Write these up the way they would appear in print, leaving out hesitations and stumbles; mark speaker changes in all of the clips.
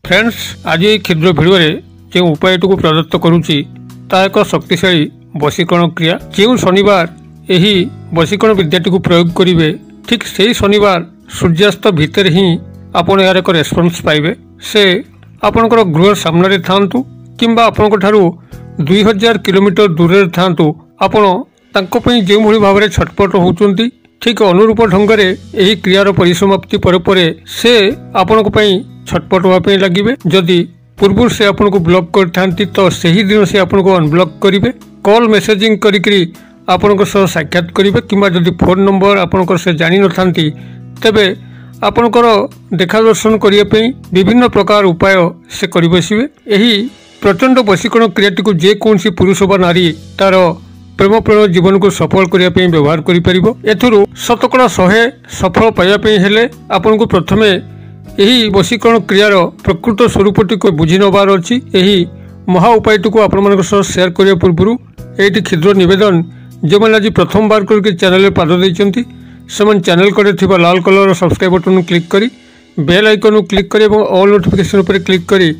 Speaker 1: Friends आज ये क्षुद्र भिडियो जो उपाय प्रदत्त करुच्ची ता एक शक्तिशाली वशीकरण क्रिया। जो शनिवार यही वशीकरण विद्याटी को प्रयोग करेंगे ठीक से शनिवार सूर्यास्त भितर ही आपण यार एक रेस्पॉन्स पाइबे। से आपणकर गृह सामने थांतु किंबा आपणकर 2000 किलोमीटर दूर थांतु आपण जो भाव में छटपट होती ठीक अनुरूप ढंग से यही क्रियार परिसमाप्ति पर से आपण छटपट होगापी लगे। जदि पूर्व से आपन को ब्लॉक करते तो सही दिन से आपन को अनब्लॉक करेंगे। कॉल मेसेजिंग करी आपन साक्षात करेंगे किंबा जदि फोन नंबर आपन से जानी न था तेबे आपनकर देखा दर्शन करने विभिन्न प्रकार उपाय से कर बसवे। यही प्रचंड वशीकरण क्रियाटी को जेकोसी पुरुष व नारी तार प्रेम प्रेम जीवन को सफल करने व्यवहार कर शतकड़ा 100 सफल पाइबापी हेले आपन को प्रथमे यही वशीकरण क्रियार प्रकृत स्वरूपटी को बुझी नबार अच्छी। यही महा उपायटी को आपण शेयर करने पूर्व ये क्षुद्र निवेदन जो मैंने आज प्रथम बार करके चैनल पाद देती से चैनल कड़े थी लाल कलर सब्सक्राइब बटन क्लिक करी बेल आइकन क्लिक करी ऑल नोटिफिकेशन पर क्लिक करी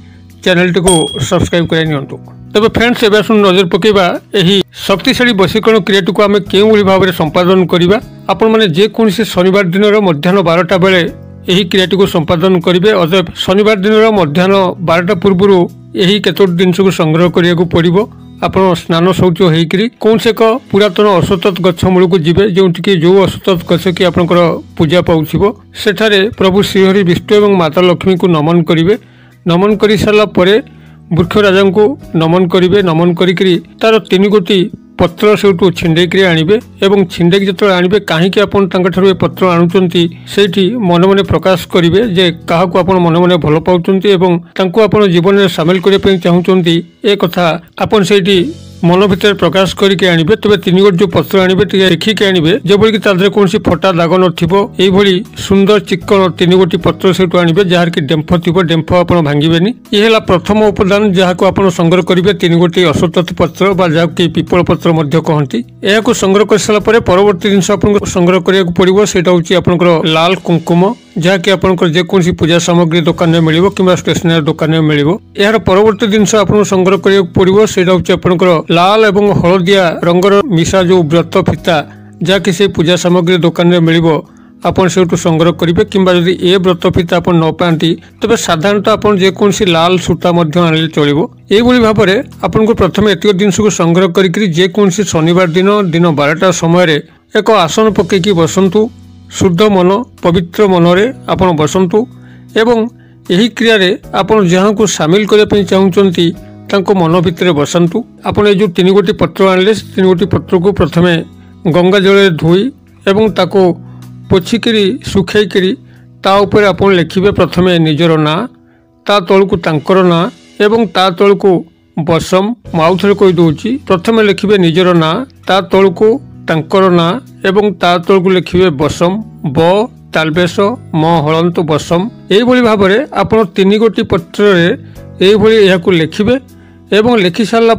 Speaker 1: चैनल टी को सब्सक्राइब कर तबे फ्रेंड्स एवं आसुन नजर पकेबा यही शक्तिशाली वशीकरण क्रियाटी को आम क्यों भाव में संपादन करवा। आपण मैंने जेकोसी शनिवार दिन मध्याह्न 12टा बेले यही क्रियाटी को संपादन करेंगे। अतएव शनिवार दिन मध्याह्न 12टा पूर्व यही केतोटी जिनस को संग्रह करने पड़ो। आप स्नान शौच होकर कौन से एक पुरातन अश्वत्थ गछ मूल को जीवे जो जो अश्वत्थ गछ की आपंकर पूजा पाउथिबो सेठारे प्रभु श्रीहरि विष्णु और माता लक्ष्मी को नमन करेंगे। नमन कर सारा वृक्ष राजा को नमन करेंगे। नमन करी तार 3 गोटी पत्र से छिंडेक आणवे और छिंडेक जो आणवे कहीं आपे पत्र आणुंट से मन मन प्रकाश करेंगे जे क्या आप मन मन भल पाँच जीवन में सामिल करने चाहते एक कथा आपन से मन भीतर प्रकाश करके आणवे। तबे 3 गोट जो पत्र आणवे देखिक आणवे जबकि कि तादरे कौन फटा दाग नई सुंदर चिक्कन 3 गोटी पत्र से आणवे जार की डेम्फ थी डेम्फ आप भांगेनि। यह प्रथम उपादान जहाँ को आप संग्रह करेंगे 3 गोटी अश्वत्थ पत्र जहाँ कि पीपल पत्र कहती। यह संग्रह कर सारापर परवर्ती जिन आपको संग्रह करने पड़ो से आपंकर लाल कुंकुम जहाँ कि आपंकर जेकोसी पूजा सामग्री दुकान में मिल कि स्टेशनरी दुकान में मिल। यार परवर्ती जिन आपको संग्रह करने पड़ो से आपंकर लाल एवं हलदिया रंगर मिशा जो व्रत फिता जहाँ कि से पूजा सामग्री दुकान में मिल आपन से संग्रह करेंगे। किंबा जदि ए व्रत फिता आप न पाती तेज साधारणतः आप जेकोसी लाल सूता आने चलो। यही भाव में आपको प्रथम एतिक जिनस को संग्रह करकोसी शनिवार दिन 12टा समय एक आसन पकईकी बसतु शुद्ध मन पवित्र मनरे आपण बसतु एवं यही क्रिया आपण जहाँ को सामिल करने चाहते तांको मन भितर बसतु। आपण जो 3 गोटी पत्र आणले 3 गोटी पत्र को प्रथमे गंगा जल धोई एवं ताको पोछिकी सुखई ता ऊपर आपण लिखिबे प्रथमे निजर ना ता तलकू तांकर ना एवं ता तलकू बसम माउथरे कहि दोची प्रथमे लिखिबे निजर ना ता तलकू तांकर ना एवं ता तलकू लिखिबे बसम ब तालबेश म हलंतु बसम। यही भाव में आप 3 गोटी पत्र यह लिखिबे एवं लिखि सारा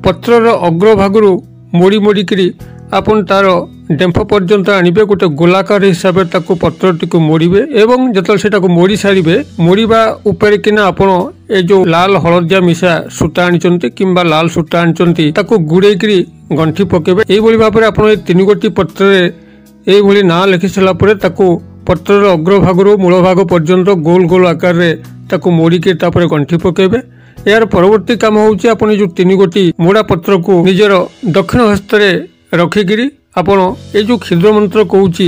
Speaker 1: पत्रर अग्रभागु मोड़ी मोड़िकी आपन तार डेम्फ पर्यंत आणवे गोटे गोलाकार हिसाब से पत्रटी को मोड़े एवं जो से मोड़ी सारे मोड़वा उपर किना आपण ए जो लाल हलदिया मिशा सूता आनी किंबा लाल सूता आनी गुड़े गंठी पकेबे। यही भाव में आप 3 गोटी पत्र ये ना लिखि सारापर पत्रर अग्रभागु मूल भाग पर्यंत गोल गोल आकार मोड़िकी गंठी पकेबे। यार परवर्ती काम होची आपण जो 3 गोटी मोड़ा पत्र को निजर दक्षिण हस्त रखिकी आपण ये जो क्षुद्र मंत्र कहूची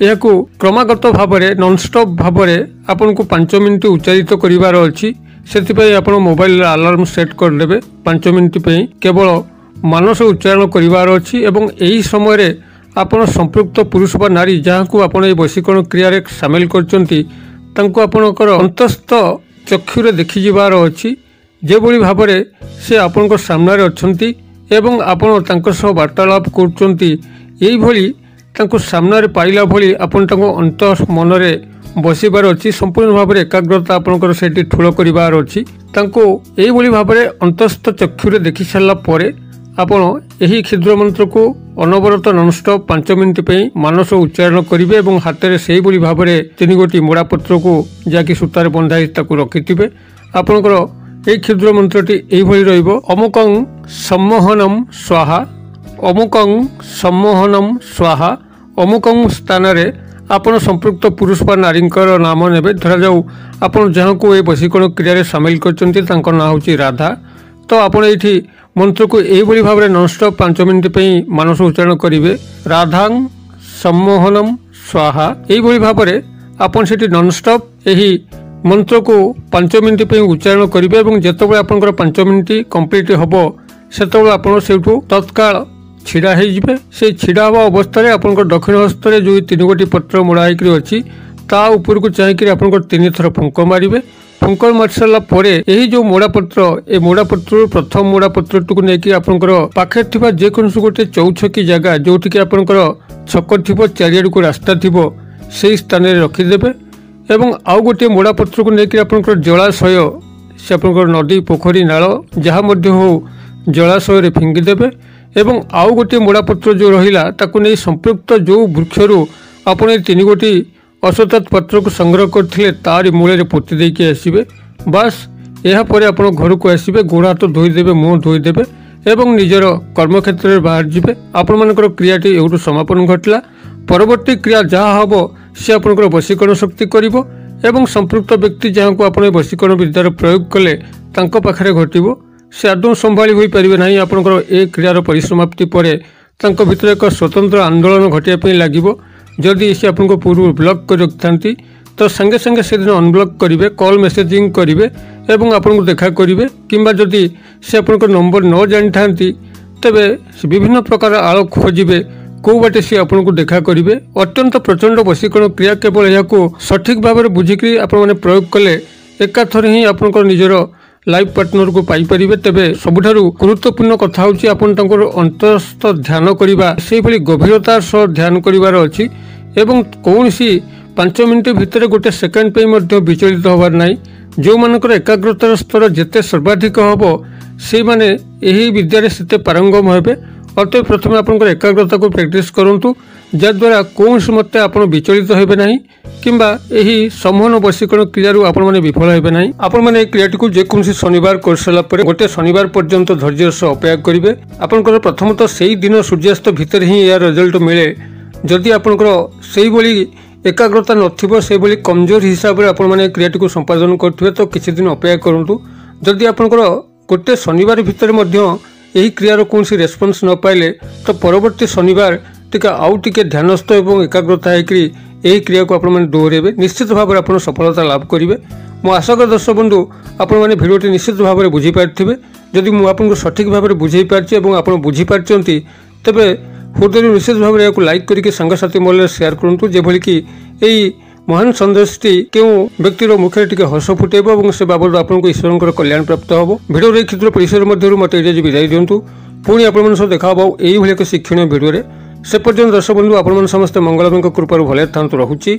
Speaker 1: यह क्रमागत भाव में नॉनस्टॉप भाव में आपन को 5 मिनिट उच्चारित करिवार अछि। से आप मोबाइल अलार्म सेट करदे 5 मिनिट केवल मानस उच्चारण करिवार अछि एवं यही समय आपण संपृक्त पुरुष व नारी जहाँ को आप वशीकरण क्रिया सामिल करचंती तांको आपणकर अंतस्थ चक्षुरे देखि जिबार अछि जेभली भाव में से आपण सामने अच्छी एवं आपण तांको सह वार्तालाप करचंती यही भली तांको सामने पाइला भली आपण तांको अंत मनरे बसिबार अच्छी संपूर्ण भाव में एकाग्रता आपणकर सेठी ठूल करिबार अच्छी तांको यही भली भाव में अंतस्थ चक्षुरे देखि सारा पर आपण यही क्षुद्र मंत्र को ଅନବରତ ନନଷ୍ଟପ୍ 5 ମିନିଟ୍ ପାଇଁ ମାନସ ଉଚ୍ଚାରଣ କରିବେ ଏବଂ ହାତରେ ସେଇଭଳି ଭାବରେ 3 ଗୋଟି ମୋଡ଼ା ପତ୍ରକୁ ଯାହାକି ସୂତାରେ ବନ୍ଧା ହେଇ ତାକୁ ରଖିଥିବେ। ଆପଣଙ୍କର এই ক্ষুদ্র মন্ত্রটি এইভাবে রহব অমুকং সম্মোহনম স্বাহা অমুকং সম্মোহনম স্বাহা অমুকং স্থাନରେ ଆପଣ ସମ୍ପୃକ୍ତ ପୁରୁଷ ବା ନାରୀଙ୍କର ନାମ ନେବେ। ଧରାଯାଉ ଆପଣ ଯାହାକୁ ଏ ବଶୀକରଣ କ୍ରିୟାରେ ସାମିଲ କରିଛନ୍ତି ତାଙ୍କ ନାଁ ହେଉଛି ରାଧା। ତ ଆପଣ ଏଇଠି ମନ୍ତ୍ରକୁ ଏଇଭଳି ଭାବରେ ନନଷ୍ଟପ୍ 5 ମିନିଟ୍ ପାଇଁ ମାନସ ଉଚ୍ଚାରଣ କରିବେ ରାଧାଂ ସମ୍ମୋହନମ ସ୍ୱାହା। ଏଇଭଳି ଭାବରେ ଆପଣ ସେଠି ନନଷ୍ଟପ୍ ଏହି ମନ୍ତ୍ରକୁ 5 ମିନିଟ୍ ପାଇଁ ଉଚ୍ଚାରଣ କରିବେ ଏବଂ ଯେତେବେଳେ ଆପଣଙ୍କର 5 ମିନିଟ୍ କମ୍ପ୍ଲିଟ୍ ହେବ ସେତେବେଳେ ଆପଣ ସେଇଠୁ ତତ୍କାଳ ଛିଡ଼ା ହେଇଯିବେ। ସେଇ ଛିଡ଼ା ହେବା ଅବସ୍ଥାରେ ଆପଣଙ୍କର ଦକ୍ଷିଣ ହସ୍ତରେ ଯେଉଁ 3 ଗୋଟି ପତ୍ର ମୋଡ଼ା ହେଇକରି ଅଛି ତା ଉପରକୁ ଚାହିଁକରି ଆପଣଙ୍କର 3 ଥର ଫୁଙ୍କ ମାରିବେ। ଫୁଙ୍କ ମାରି ସାରିଲା ପରେ ଏହି ଯେଉଁ ମୋଡ଼ା ପତ୍ର ଏ ମୋଡ଼ା ପତ୍ରରୁ ପ୍ରଥମ ମୋଡ଼ା ପତ୍ରଟିକୁ ନେଇକି ଆପଣଙ୍କର ପାଖରେ ଥିବା ଯେକୌଣସି ଗୋଟେ ଚଉଛକି ଜାଗା ଯେଉଁଠିକି ଆପଣଙ୍କର ଛକ ଥିବ ଚାରିଆଡ଼କୁ ରାସ୍ତା ଥିବ ସେହି ସ୍ଥାନରେ ରଖିଦେବେ ଏବଂ ଆଉ ଗୋଟିଏ ମୋଡ଼ା ପତ୍ରକୁ ନେଇକି ଆପଣଙ୍କର ଜଳାଶୟ ସେ ଆପଣଙ୍କର ନଦୀ ପୋଖରୀ ନାଳ ଯାହା ମଧ୍ୟ ହେଉ ଜଳାଶୟରେ ଫିଙ୍ଗିଦେବେ ଏବଂ ଆଉ ଗୋଟିଏ ମୋଡ଼ା ପତ୍ର ଯେଉଁ ରହିଲା ତାକୁ ନେଇ ସମ୍ପୃକ୍ତ ଯେଉଁ ବୃକ୍ଷରୁ ଆପଣ ଏ 3 ଗୋଟି ଅଶ୍ୱତଥ ପତ୍ରକୁ ସଂଗ୍ରହ କରିଥିଲେ ତାରି ମୂଳରେ ପୋତି ଦେଇକି ଆସିବେ। ବାସ୍ ଏହାପରେ ଆପଣ ଘରକୁ ଆସିବେ, ଗୋଡ଼ ହାତ ଧୋଇଦେବେ, ମୁହଁ ଧୋଇଦେବେ ଏବଂ ନିଜର କର୍ମକ୍ଷେତ୍ରରେ ବାହାରିଯିବେ। ଆପଣମାନଙ୍କର କ୍ରିୟାଟି ଏଉଠୁ ସମାପନ ଘଟିଲା। ପରବର୍ତ୍ତୀ କ୍ରିୟା ଯାହା ହେବ ସେ ଆପଣଙ୍କର ବଶୀକରଣ ଶକ୍ତି କରିବ ଏବଂ ସମ୍ପୃକ୍ତ ବ୍ୟକ୍ତି ଯାହାକୁ ଆପଣ ଏ ବଶୀକରଣ ବିଦ୍ୟାର ପ୍ରୟୋଗ କଲେ ତାଙ୍କ ପାଖରେ ଘଟିବ। ସେ ଆଦୌ ସମ୍ଭାଳି ହୋଇପାରିବେ ନାହିଁ। ଆପଣଙ୍କର ଏ କ୍ରିୟାର ପରିସମାପ୍ତି ପରେ ତାଙ୍କ ଭିତରେ ଏକ ସ୍ୱତନ୍ତ୍ର ଆନ୍ଦୋଳନ ଘଟିବା ପାଇଁ ଲାଗିବ। ଯଦି ସେ ଆପଣଙ୍କୁ ପୂର୍ବରୁ ବ୍ଲକ୍ କରି ରଖିଥାନ୍ତି ତ ସାଙ୍ଗେ ସାଙ୍ଗେ ସେଦିନ ଅନବ୍ଲକ୍ କରିବେ, କଲ୍ ମେସେଜିଂ କରିବେ ଏବଂ ଆପଣଙ୍କୁ ଦେଖା କରିବେ। କିମ୍ବା ଯଦି ସେ ଆପଣଙ୍କ ନମ୍ବର ନ ଜାଣିଥାନ୍ତି ତେବେ ବିଭିନ୍ନ ପ୍ରକାର ଆଳ ଖୋଜିବେ କେଉଁ ବାଟେ ସେ ଆପଣଙ୍କୁ ଦେଖା କରିବେ। ଅତ୍ୟନ୍ତ ପ୍ରଚଣ୍ଡ ବଶୀକରଣ କ୍ରିୟା। କେବଳ ଏହାକୁ ସଠିକ୍ ଭାବରେ ବୁଝିକରି ଆପଣମାନେ ପ୍ରୟୋଗ କଲେ ଏକାଥରେ ହିଁ ଆପଣଙ୍କର ନିଜର ଲାଇଫ୍ ପାର୍ଟନରକୁ ପାଇପାରିବେ। ତେବେ ସବୁଠାରୁ ଗୁରୁତ୍ୱପୂର୍ଣ୍ଣ କଥା ହେଉଛି ଆପଣ ତାଙ୍କର ଅନ୍ତରସ୍ଥ ଧ୍ୟାନ କରିବା, ସେଇଭଳି ଗଭୀରତାର ସହ ଧ୍ୟାନ କରିବାର ଅଛି ଏବଂ କୌଣସି 5 ମିନିଟ୍ ଭିତରେ ଗୋଟେ ସେକେଣ୍ଡ ପାଇଁ ମଧ୍ୟ ବିଚଳିତ ହେବାର ନାହିଁ। ଯେଉଁମାନଙ୍କର ଏକାଗ୍ରତାର ସ୍ତର ଯେତେ ସର୍ବାଧିକ ହେବ ସେଇମାନେ ଏହି ବିଦ୍ୟାରେ ସେତେ ପାରଙ୍ଗମ ହେବେ। ଅତএବ ପ୍ରଥମେ ଆପଣଙ୍କର ଏକାଗ୍ରତାକୁ ପ୍ରାକ୍ଟିସ୍ କରନ୍ତୁ ଯାଦ୍ୱାରା କୌଣସି ମତେ ଆପଣ ବିଚଳିତ ହେବେ ନାହିଁ କିମ୍ବା ଏହି ସମ୍ମୋହନ ବଶୀକରଣ କ୍ରିୟାରୁ ଆପଣମାନେ ବିଫଳ ହେବେ ନାହିଁ। ଆପଣମାନେ ଏହି କ୍ରିୟାଟିକୁ ଯେକୌଣସି ଶନିବାର କରିସାରିଲା ପରେ ଗୋଟେ ଶନିବାର ପର୍ଯ୍ୟନ୍ତ ଧୈର୍ଯ୍ୟର ସହ ଅପେକ୍ଷା କରିବେ। ଆପଣଙ୍କର ପ୍ରଥମତଃ ସେହି ଦିନ ସୂର୍ଯ୍ୟାସ୍ତ ଭିତରେ ହିଁ ଏହାର ରେଜଲ୍ଟ ମିଳେ। ଯଦି ଆପଣଙ୍କର ସେଇଭଳି ଏକାଗ୍ରତା ନଥିବ, ସେଇଭଳି କମଜୋର ହିସାବରେ ଆପଣମାନେ କ୍ରିୟାଟିକୁ ସମ୍ପାଦନ କରୁଥିବେ ତ କିଛି ଦିନ ଅପେକ୍ଷା କରନ୍ତୁ। ଯଦି ଆପଣଙ୍କର ଗୋଟେ ଶନିବାର ଭିତରେ ମଧ୍ୟ ଏହି କ୍ରିୟାର କୌଣସି ରେସ୍ପନ୍ସ ନ ପାଇଲେ ତ ପରବର୍ତ୍ତୀ ଶନିବାର ଆଉ ଟିକେ ଧ୍ୟାନସ୍ଥ ଏବଂ ଏକାଗ୍ରତା ହେଇକରି ଏହି କ୍ରିୟାକୁ ଆପଣମାନେ ଦୋହରାଇବେ। ନିଶ୍ଚିତ ଭାବରେ ଆପଣ ସଫଳତା ଲାଭ କରିବେ। ମୁଁ ଆଶା କରେ ଦର୍ଶକ ବନ୍ଧୁ ଆପଣମାନେ ଭିଡ଼ିଓଟି ନିଶ୍ଚିତ ଭାବରେ ବୁଝିପାରିଥିବେ। ଯଦି ମୁଁ ଆପଣଙ୍କୁ ସଠିକ୍ ଭାବରେ ବୁଝାଇ ପାରିଛି ଏବଂ ଆପଣ ବୁଝିପାରିଛନ୍ତି ତେବେ ହୃଦୟରୁ ନିଶ୍ଚିତ ଭାବରେ ଏହାକୁ ଲାଇକ୍ କରିକି ସାଙ୍ଗସାଥି ମହଲରେ ସେୟାର କରନ୍ତୁ, ଯେଭଳିକି ଏହି ମହାନ ସନ୍ଦେଶଟି କେଉଁ ବ୍ୟକ୍ତିର ମୁଖରେ ଟିକେ ହସ ଫୁଟାଇବ ଏବଂ ସେ ବାବଦ ଆପଣଙ୍କୁ ଈଶ୍ୱରଙ୍କର କଲ୍ୟାଣ ପ୍ରାପ୍ତ ହେବ। ଭିଡ଼ିଓର ଏହି କ୍ଷୁଦ୍ର ପରିସର ମଧ୍ୟରୁ ମୋତେ ଏଇଠି ବିଦାୟ ଦିଅନ୍ତୁ। ପୁଣି ଆପଣମାନଙ୍କ ସହ ଦେଖା ହେବ ଏଇଭଳି ଏକ ଶିକ୍ଷଣୀୟ ଭିଡ଼ିଓରେ। ସେ ପର୍ଯ୍ୟନ୍ତ ଦର୍ଶକ ବନ୍ଧୁ ଆପଣମାନେ ସମସ୍ତେ ମଙ୍ଗଳମୟଙ୍କ କୃପାରୁ ଭଲରେ ଥାନ୍ତୁ। ରହୁଛି।